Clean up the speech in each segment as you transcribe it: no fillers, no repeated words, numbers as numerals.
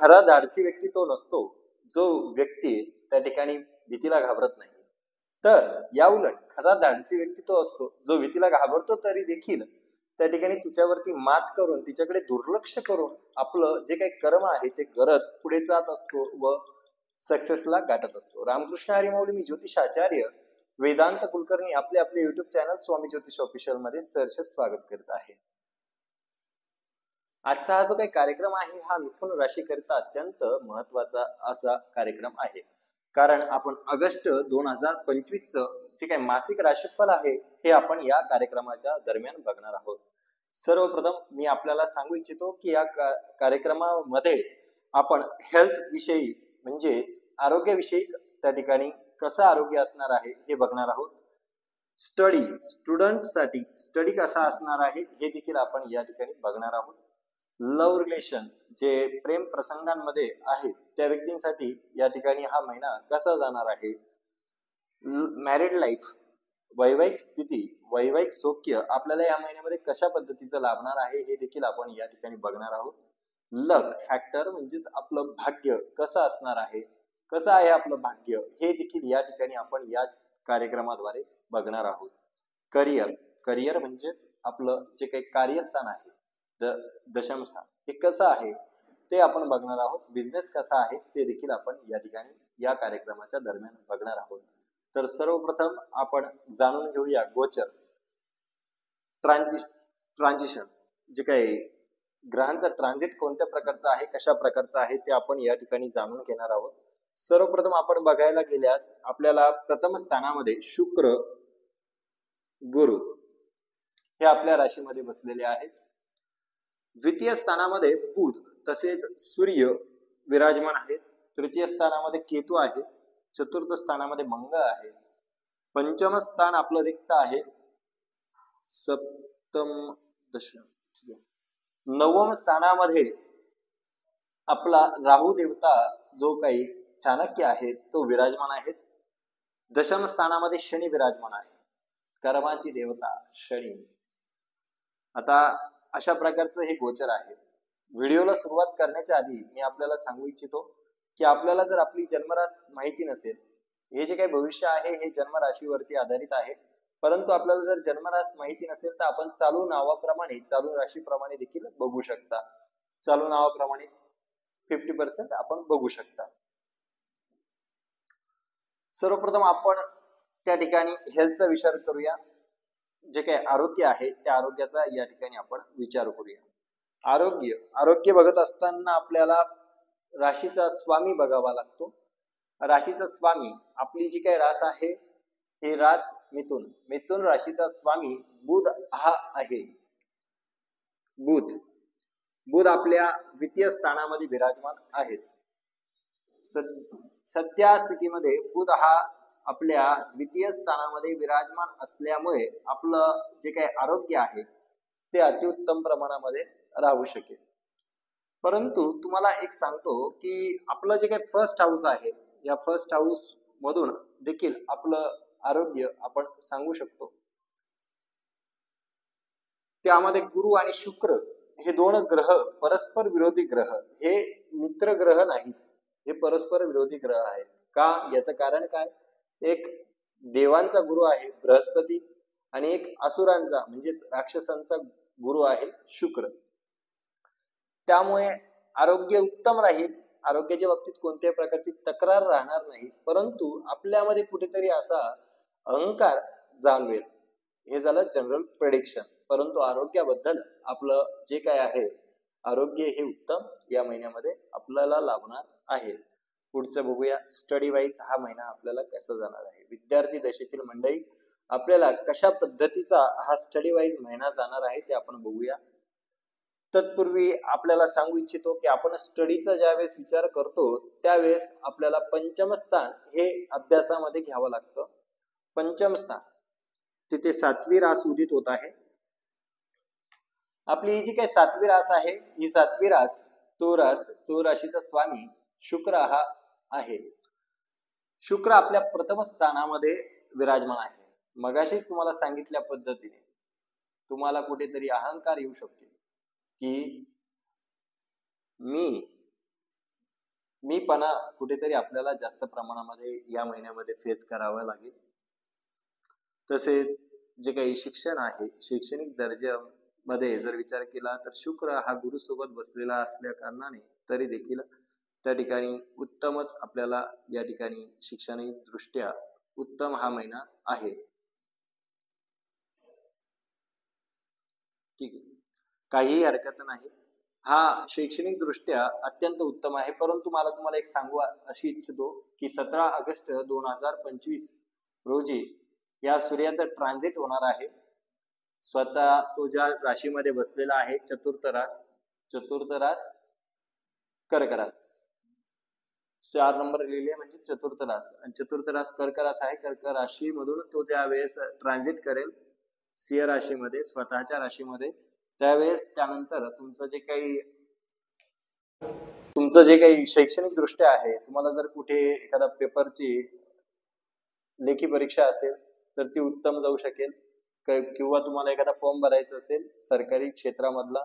खरा धाडसी व्यक्ती तो नसतो जो व्यक्ती त्या ठिकाणी भीतीला घाबरत नाही, तर या उलट खरा धाडसी व्यक्ती तो असतो जो भीतीला घाबरतो तरी देखील त्या ठिकाणी तिच्यावरती मात करून तिच्याकडे दुर्लक्ष करून आपलं जे काही कर्म आहे ते करत पुढे जात असतो व सक्सेसला गाठत असतो. रामकृष्ण हरी माऊली. मी ज्योतिष आचार्य वेदांत कुलकर्णी आपले आपले युट्यूब चॅनल स्वामी ज्योतिष ऑफिशियल मध्ये सहर्ष स्वागत करत आहे. आजचा हा जो काही कार्यक्रम आहे हा मिथुन राशी करिता अत्यंत महत्वाचा असा कार्यक्रम आहे, कारण आपण ऑगस्ट 2025 जे काही मासिक राशीफल आहे हे आपण या कार्यक्रमाच्या दरम्यान बघणार आहोत. सर्वप्रथम मी आपल्याला सांगू इच्छितो की या कार्यक्रमामध्ये आपण हेल्थ विषयी म्हणजेच आरोग्याविषयी त्या ठिकाणी कसं आरोग्य असणार आहे हे बघणार आहोत. स्टुडंट साठी स्टडी कसा असणार आहे हे देखील आपण या ठिकाणी बघणार आहोत. लव्ह रिलेशन जे प्रेम प्रसंगांमध्ये आहे त्या व्यक्तींसाठी या ठिकाणी हा महिना कसा जाणार आहे. मॅरिड लाईफ, वैवाहिक स्थिती, वैवाहिक सौख्य आपल्याला या महिन्यामध्ये कशा पद्धतीचं लाभणार आहे हे देखील आपण या ठिकाणी बघणार आहोत. लक फॅक्टर म्हणजेच आपलं भाग्य कसं असणार आहे, कसं आहे आपलं भाग्य हे देखील या ठिकाणी आपण या कार्यक्रमाद्वारे बघणार आहोत. करिअर म्हणजेच आपलं जे काही कार्यस्थान आहे दशमस्थान हे कसं आहे ते आपण बघणार आहोत. बिझनेस कसा आहे ते देखील आपण या ठिकाणी या कार्यक्रमाच्या दरम्यान बघणार आहोत. तर सर्वप्रथम आपण जाणून घेऊया गोचर ट्रान्झिशन जे काही ग्रहांचा ट्रान्झिट कोणत्या प्रकारचा आहे, कशा प्रकारचा आहे ते आपण या ठिकाणी जाणून घेणार आहोत. सर्वप्रथम आपण बघायला गेल्यास आपल्याला प्रथम स्थानामध्ये शुक्र, गुरु हे आपल्या राशीमध्ये बसलेले आहेत. द्वितीय स्थानामध्ये बुध तसेच सूर्य विराजमान आहेत. तृतीय स्थानामध्ये केतू आहे. चतुर्थ स्थानामध्ये मंगळ आहे. पंचम स्थान आपलं रिक्त आहे. सप्तम दशम नवम स्थानामध्ये आपला राहू देवता जो काही चाणक्य आहे तो विराजमान आहे. दशम स्थानामध्ये शनी विराजमान आहे, कर्माची देवता शनी. आता अशा प्रकारचं हे गोचर आहे. व्हिडिओला सुरुवात करण्याच्या आधी मी आपल्याला सांगू इच्छितो की आपल्याला जर आपली जन्मरास माहिती नसेल, हे जे काही भविष्य आहे हे जन्मराशीवरती आधारित आहे, परंतु आपल्याला जर जन्मरास माहिती नसेल तर आपण चालू नावाप्रमाणे चालू राशीप्रमाणे देखील बघू शकता. चालू नावाप्रमाणे 50% आपण बघू शकता. सर्वप्रथम आपण त्या ठिकाणी हेल्थचा विचार करूया. जे काही आरोग्य आहे त्या आरोग्याचा या ठिकाणी आपण विचार करूया. आरोग्य बघत असताना आपल्याला राशीचा स्वामी बघावा लागतो. राशीचा स्वामी आपली जी काही रास आहे ही रास मिथुन राशीचा स्वामी बुध हा आहे. बुध आपल्या द्वितीय स्थानामध्ये विराजमान आहेत. सध्या स्थितीमध्ये बुध हा आपल्या द्वितीय स्थानामध्ये विराजमान असल्यामुळे आपलं जे काही आरोग्य आहे ते अतिउत्तम प्रमाणामध्ये राहू शकेल. परंतु तुम्हाला एक सांगतो की आपलं जे काही फर्स्ट हाऊस आहे या फर्स्ट हाऊस मधून देखील आपलं आरोग्य आपण सांगू शकतो. त्यामध्ये गुरु आणि शुक्र हे दोन ग्रह परस्पर विरोधी ग्रह, हे मित्र ग्रह नाहीत, हे परस्पर विरोधी ग्रह आहेत. का? याचं कारण काय? एक देवांचा गुरु आहे बृहस्पती आणि एक असुरांचा म्हणजेच राक्षसांचा गुरु आहे शुक्र. त्यामुळे आरोग्य उत्तम राहील. आरोग्याच्या बाबतीत कोणत्याही प्रकारची तक्रार राहणार नाही, परंतु आपल्यामध्ये कुठेतरी असा अहंकार जाणवेल. हे झालं जनरल प्रेडिक्शन. परंतु आरोग्याबद्दल आपलं जे काय आहे आरोग्य हे उत्तम या महिन्यामध्ये आपल्याला लाभणार आहे. पुढचं बघूया. स्टडी वाईज हा महिना आपल्याला कसा जाणार आहे. विद्यार्थी दशेतील मंडळी आपल्याला कशा पद्धतीचा हा स्टडी वाईज महिना जाणार आहे ते आपण बघूया. तत्पूर्वी आपल्याला सांगू इच्छितो की आपण स्टडीचा ज्यावेळेस विचार करतो त्यावेळेस आपल्याला पंचम स्थान हे अभ्यासामध्ये घ्यावं लागतं. पंचम स्थान तिथे 7वी रास उदित होत आहे. आपली ही जी काही 7वी रास आहे ही 7वी रास तो राशीचा स्वामी शुक्र हा आहे. शुक्र आपल्या प्रथम स्थानामध्ये विराजमान आहे. मगाशीच तुम्हाला सांगितल्या पद्धतीने तुम्हाला कुठेतरी अहंकार येऊ शकतो की मी मीपणा कुठेतरी आपल्याला जास्त प्रमाणामध्ये या महिन्यामध्ये फेस करावं लागेल. तसेच जे काही शिक्षण आहे, शैक्षणिक दर्जामध्ये जर विचार केला तर शुक्र हा गुरुसोबत बसलेला असल्या कारणाने तरी देखील त्या ठिकाणी उत्तमच आपल्याला या ठिकाणी शैक्षणिक दृष्ट्या उत्तम हा महिना आहे. ठीक आहे, काहीही हरकत नाही. हा शैक्षणिक दृष्ट्या अत्यंत उत्तम आहे. परंतु मला तुम्हाला एक सांगू अशी इच्छितो की 17 ऑगस्ट 2025 रोजी या सूर्याचं ट्रान्झिट होणार आहे. स्वतः तो ज्या राशीमध्ये बसलेला आहे, चतुर्थ रास कर्क रास, 4 नंबर लिहिले म्हणजे चतुर्थ रास, आणि चतुर्थ रास कर्क रास आहे. कर्क राशीमधून तो ज्या वेळेस ट्रान्झिट करेल सिंह राशीमध्ये, स्वतःच्या राशीमध्ये, त्यावेळेस त्यानंतर तुमचं जे काही शैक्षणिक दृष्ट्या आहे, तुम्हाला जर कुठे एखादा पेपरची लेखी परीक्षा असेल तर ती उत्तम जाऊ शकेल, किंवा तुम्हाला एखादा फॉर्म भरायचा असेल सरकारी क्षेत्रामधला,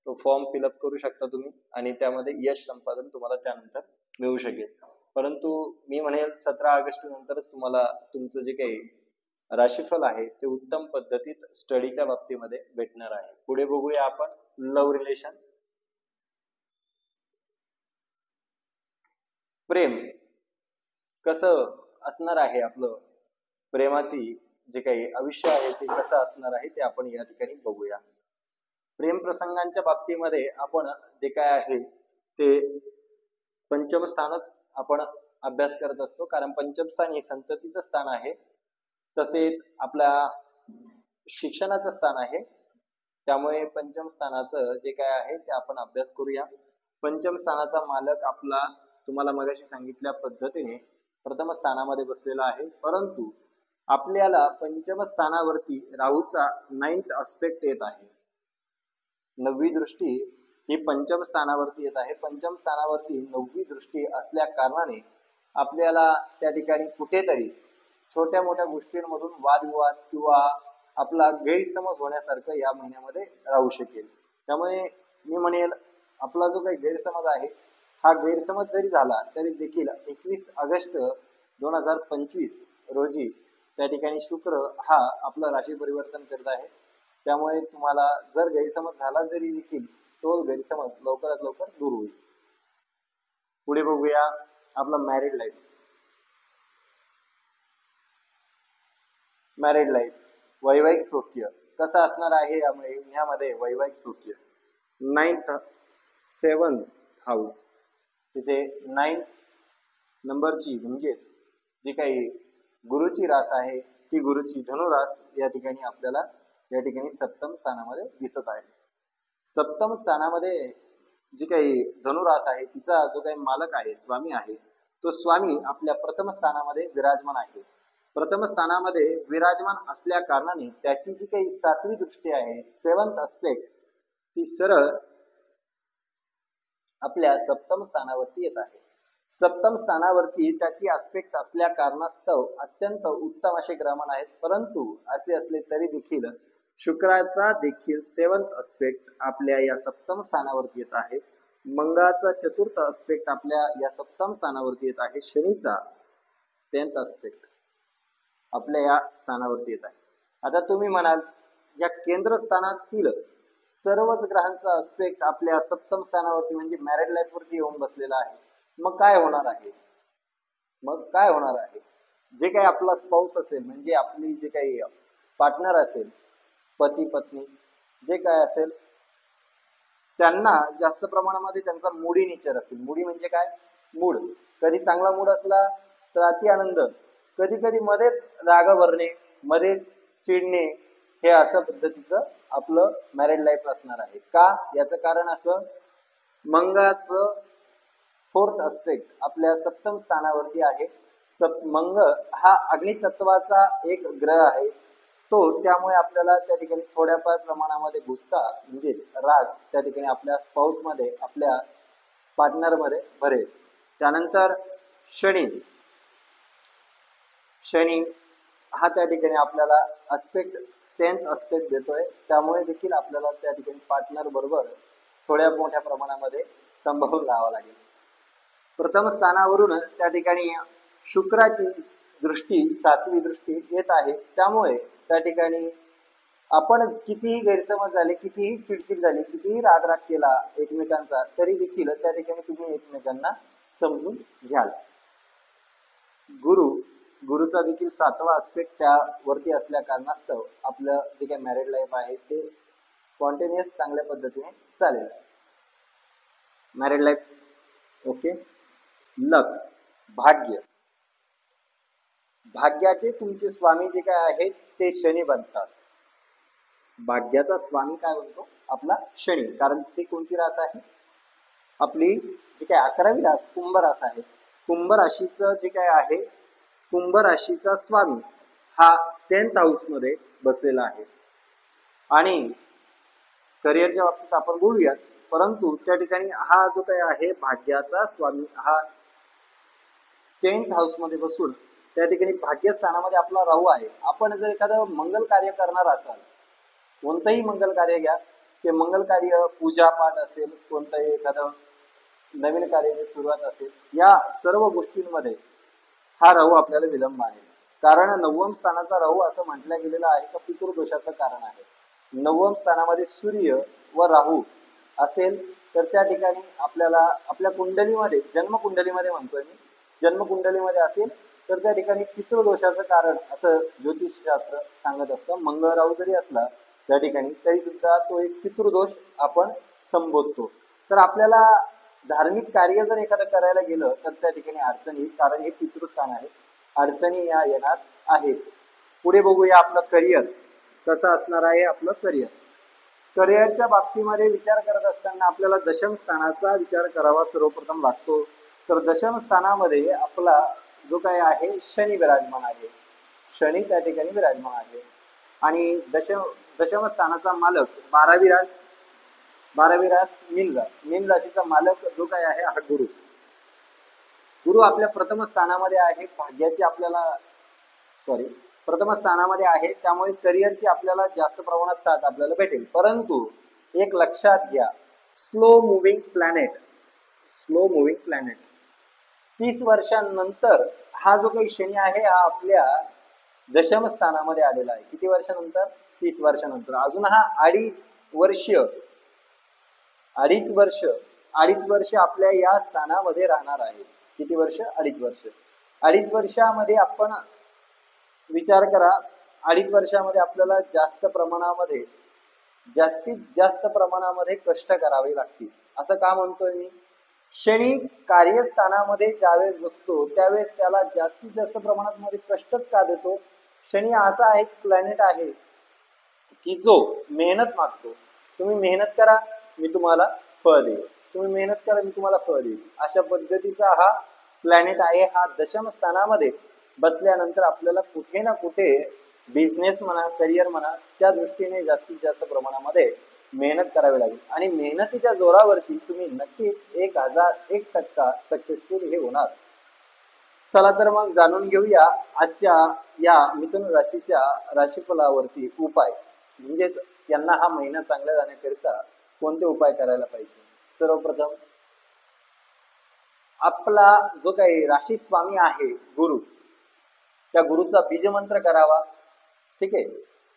तो फॉर्म फिलअप करू शकता तुम्ही आणि त्यामध्ये यश संपादन तुम्हाला त्यानंतर मिळू शकेल. परंतु मी म्हणेल 17 ऑगस्ट नंतरच तुम्हाला तुमचं जे काही राशीफल आहे ते उत्तम पद्धतीत स्टडीच्या बाबतीमध्ये भेटणार आहे. पुढे बघूया आपण लव्ह रिलेशन. प्रेम कसं असणार आहे, आपलं प्रेमाची जे काही आयुष्य आहे ते कसं असणार आहे ते आपण या ठिकाणी बघूया. प्रेम प्रसंगांच्या बाबतीमध्ये आपण जे काय आहे ते पंचम स्थानच आपण अभ्यास करत असतो, कारण पंचम स्थान हे संततीचं स्थान आहे, तसेच आपल्या शिक्षणाचं स्थान आहे. त्यामुळे पंचम स्थानाचं जे काय आहे ते आपण अभ्यास करूया. पंचम स्थानाचा मालक आपला तुम्हाला मगाशी सांगितल्या पद्धतीने प्रथम स्थानामध्ये बसलेला आहे, परंतु आपल्याला पंचम स्थानावरती राहूचा 9th अस्पेक्ट येत आहे. 9वी दृष्टी ही पंचम स्थानावरती येत आहे. पंचम स्थानावरती 9वी दृष्टी असल्या कारणाने आपल्याला त्या ठिकाणी कुठेतरी छोट्या मोठ्या गोष्टींमधून वादविवाद किंवा आपला गैरसमज होण्यासारखं या महिन्यामध्ये राहू शकेल. त्यामुळे मी म्हणेल आपला जो काही गैरसमज आहे, हा गैरसमज जरी झाला तरी देखील 21 ऑगस्ट 2025 रोजी त्या ठिकाणी शुक्र हा आपलं राशी परिवर्तन करत आहे. त्यामुळे तुम्हाला जर गैरसमज झाला जरी देखील तो गैरसमज लवकरात लवकर दूर होईल. पुढे बघूया आपलं मॅरिड लाईफ. मॅरिड लाईफ, वैवाहिक सौख्य कसं असणार आहे या महिन्यामध्ये. वैवाहिक सौख्य 9th 7th हाऊस, तिथे 9th नंबरची म्हणजेच जी काही गुरुची रास आहे ती गुरुची धनुरास या ठिकाणी आपल्याला या ठिकाणी सप्तम स्थानामध्ये दिसत आहे. सप्तम स्थानामध्ये जी काही धनुरास आहे तिचा जो काही मालक आहे, स्वामी आहे, तो स्वामी आपल्या प्रथम स्थानामध्ये विराजमान आहे. प्रथम स्थानामध्ये विराजमान असल्या कारणाने त्याची जी काही 7वी दृष्टी आहे, 7th अस्पेक्ट, ती सरळ आपल्या सप्तम स्थानावरती येत आहे. सप्तम स्थानावरती त्याची अस्पेक्ट असल्या कारणास्तव अत्यंत उत्तम असे ग्रहमान आहेत. परंतु असे असले तरी देखील शुक्राचा देखील 7th अस्पेक्ट आपल्या या सप्तम स्थानावरती येत आहे. मंगळाचा 4th अस्पेक्ट आपल्या या सप्तम स्थानावरती येत आहे. शनीचा 10th अस्पेक्ट आपल्या या स्थानावरती येत आहे. आता तुम्ही म्हणाल या केंद्रस्थानातील सर्वच ग्रहांचा अस्पेक्ट आपल्या सप्तम स्थानावरती म्हणजे मॅरिड लाईफ वरती येऊन बसलेला आहे, मग काय होणार आहे. जे काही आपला स्पाऊस असेल म्हणजे आपली जे काही पार्टनर असेल, पती पत्नी जे काय असेल, त्यांना जास्त प्रमाणामध्ये त्यांचा मूडी नेचर असेल. मूडी म्हणजे काय, मूड. कधी चांगला मूड असला तर अति आनंद, कधी कधी मध्येच राग भरणे, मध्येच चिडणे, हे अशा पद्धतीचं आपलं मॅरिड लाईफ असणार आहे. का, याचं कारण असं, मंगळाचं 4th अस्पेक्ट आपल्या सप्तम स्थानावरती आहे. मंगळ हा अग्नितत्वाचा एक ग्रह आहे तो, त्यामुळे आपल्याला त्या ठिकाणी थोड्याफार प्रमाणामध्ये गुस्सा म्हणजेच राग त्या ठिकाणी आपल्या स्पाऊस मध्ये, आपल्या पार्टनर मध्ये भरेल. त्यानंतर शनी हा त्या ठिकाणी आपल्याला अस्पेक्ट 10th अस्पेक्ट देतोय, त्यामुळे देखील आपल्याला त्या ठिकाणी पार्टनर बरोबर थोड्या मोठ्या प्रमाणामध्ये सांभाळून राहावं लागेल. प्रथम स्थानावरून त्या ठिकाणी शुक्राची दृष्टी, 7वी दृष्टी येत आहे. त्यामुळे त्या ठिकाणी आपण कितीही गैरसमज झाले, कितीही चिडचिड झाली, कितीही रागराग केला एकमेकांचा, तरी देखील त्या ठिकाणी तुम्ही एकमेकांना समजून घ्याल. गुरुचा देखील 7वा आस्पेक्ट त्यावरती असल्या कारणास्तव आपलं जे काही मॅरिड लाईफ आहे ते स्पॉन्टेनियस चांगल्या पद्धतीने चालेल. Married life okay. लक, भाग्य, भाग्याचे तुमचे स्वामी जे काय आहेत ते शनी बनतात. भाग्याचा स्वामी काय बनतो? आपला शनी. कारण ते कोणती रास आहे? आपली जी काय 11वी रास कुंभ रास आहे. कुंभ राशीचं जे काय आहे, कुंभ राशीचा स्वामी हा 10th हाऊस मध्ये बसलेला आहे. आणि करिअरच्या बाबतीत आपण बोलूयाच, परंतु त्या ठिकाणी हा जो काही आहे भाग्याचा स्वामी हा 10th हाऊस मध्ये बसून त्या ठिकाणी भाग्यस्थानामध्ये आपला राहू आहे. आपण जर एखादं मंगल कार्य करणार असाल, कोणतंही मंगल कार्य घ्या, ते मंगल कार्य पूजा पाठ असेल, कोणतंही एखादं नवीन कार्याची सुरुवात असेल, या सर्व गोष्टींमध्ये हा राहू आपल्याला विलंब आहे. कारण 9व स्थानाचा राहू असं म्हटलं गेलेलं आहे का पितृदोषाचं कारण आहे. 9व स्थानामध्ये सूर्य व राहू असेल तर त्या ठिकाणी आपल्याला आपल्या कुंडलीमध्ये, जन्मकुंडलीमध्ये म्हणतोय मी, जन्मकुंडलीमध्ये असेल तर त्या ठिकाणी पितृदोषाचं कारण असं ज्योतिषशास्त्र सांगत असतं. मंगळ राहू जरी असला त्या ठिकाणी तरी सुद्धा तो एक पितृदोष आपण संबोधतो. तर आपल्याला धार्मिक कार्य जर एखादं करायला गेलं तर त्या ठिकाणी अडचणी, कारण हे पितृस्थान आहे, अडचणी या येणार आहेत. पुढे बघूया आपलं करिअर कसं असणार आहे. आपलं करिअरच्या बाबतीमध्ये विचार करत असताना आपल्याला दशम स्थानाचा विचार करावा सर्वप्रथम लागतो. तर दशम स्थानामध्ये आपला जो काय आहे शनी विराजमान आहे. शनी त्या ठिकाणी विराजमान आहे. आणि दशम स्थानाचा मालक 12वी रास मीन राशीचा मालक जो काय आहे हा गुरु आपल्या प्रथम स्थानामध्ये आहे. भाग्याची आपल्याला प्रथम स्थानामध्ये आहे, त्यामुळे करिअरची आपल्याला जास्त प्रमाणात साथ आपल्याला भेटेल. परंतु एक लक्षात घ्या, स्लो मुव्हिंग प्लॅनेट 30 वर्षांनंतर हा जो काही शनी आहे हा आपल्या दशम स्थानामध्ये आलेला आहे. किती वर्षानंतर? 30 वर्षानंतर. अजून हा अडीच वर्ष आपल्या या स्थानामध्ये राहणार आहे. किती वर्ष? 2.5 वर्ष. 2.5 वर्षामध्ये आपण विचार करा, 2.5 वर्षामध्ये आपल्याला जास्तीत जास्त प्रमाणामध्ये कष्ट करावे लागतील. असं का म्हणतोय मी? शनी कार्यस्थानामध्ये ज्यावेळेस बसतो त्यावेळेस त्याला जास्तीत जास्त प्रमाणात मध्ये कष्टच का देतो? शनी असा एक प्लॅनेट आहे की जो मेहनत मागतो. तुम्ही मेहनत करा मी तुम्हाला फळ देईल, तुम्ही मेहनत करा मी तुम्हाला फळ देईल, अशा पद्धतीचा हा प्लॅनेट आहे. हा दशम स्थानामध्ये बसल्यानंतर आपल्याला कुठे ना कुठे बिझनेस म्हणा, करिअर म्हणा, त्या दृष्टीने जास्तीत जास्त प्रमाणामध्ये मेहनत करावी लागेल. आणि मेहनतीच्या जोरावरती तुम्ही नक्कीच 1001% सक्सेसफुल हे होणार. चला तर मग जाणून घेऊया आजच्या या मिथुन राशीच्या राशीफलावरती उपाय, म्हणजेच यांना हा महिना चांगला जाण्याकरिता कोणते उपाय करायला पाहिजे. सर्वप्रथम आपला जो काही राशी स्वामी आहे गुरु, त्या गुरुचा बीजमंत्र करावा. ठीक आहे.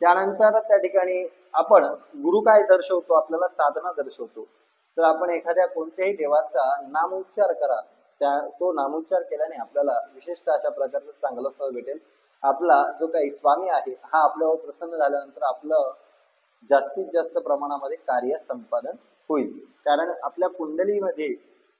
त्यानंतर त्या ठिकाणी आपण गुरु काय दर्शवतो? आपल्याला साधना दर्शवतो. तर आपण एखाद्या कोणत्याही देवाचा नामोच्चार करा. तो नामोच्चार केल्याने आपल्याला विशिष्ट अशा प्रकारचं चांगलं फळ भेटेल. आपला जो काही स्वामी आहे हा आपल्यावर प्रसन्न झाल्यानंतर आपलं जास्तीत जास्त प्रमाणामध्ये कार्य संपादन होईल. कारण आपल्या कुंडलीमध्ये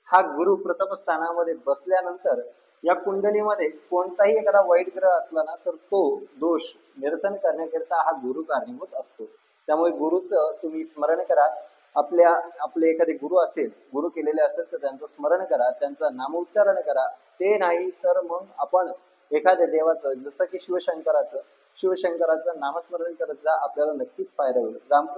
हा गुरु प्रथम स्थानामध्ये बसल्यानंतर या कुंडलीमध्ये कोणताही एखादा वाईट ग्रह असला ना तर तो दोष निरसन करण्याकरिता हा गुरु कारणीभूत असतो. त्यामुळे गुरुचं तुम्ही स्मरण करा. आपले एखादे गुरु असेल, गुरु केलेले असेल तर त्यांचं स्मरण करा, त्यांचं नामोच्चारण करा. ते नाही तर मग आपण एखाद्या देवाचं, जसं की शिवशंकराचं नामस्मरण करत जा, आपल्याला नक्कीच फायदा होईल. रामकृष्ण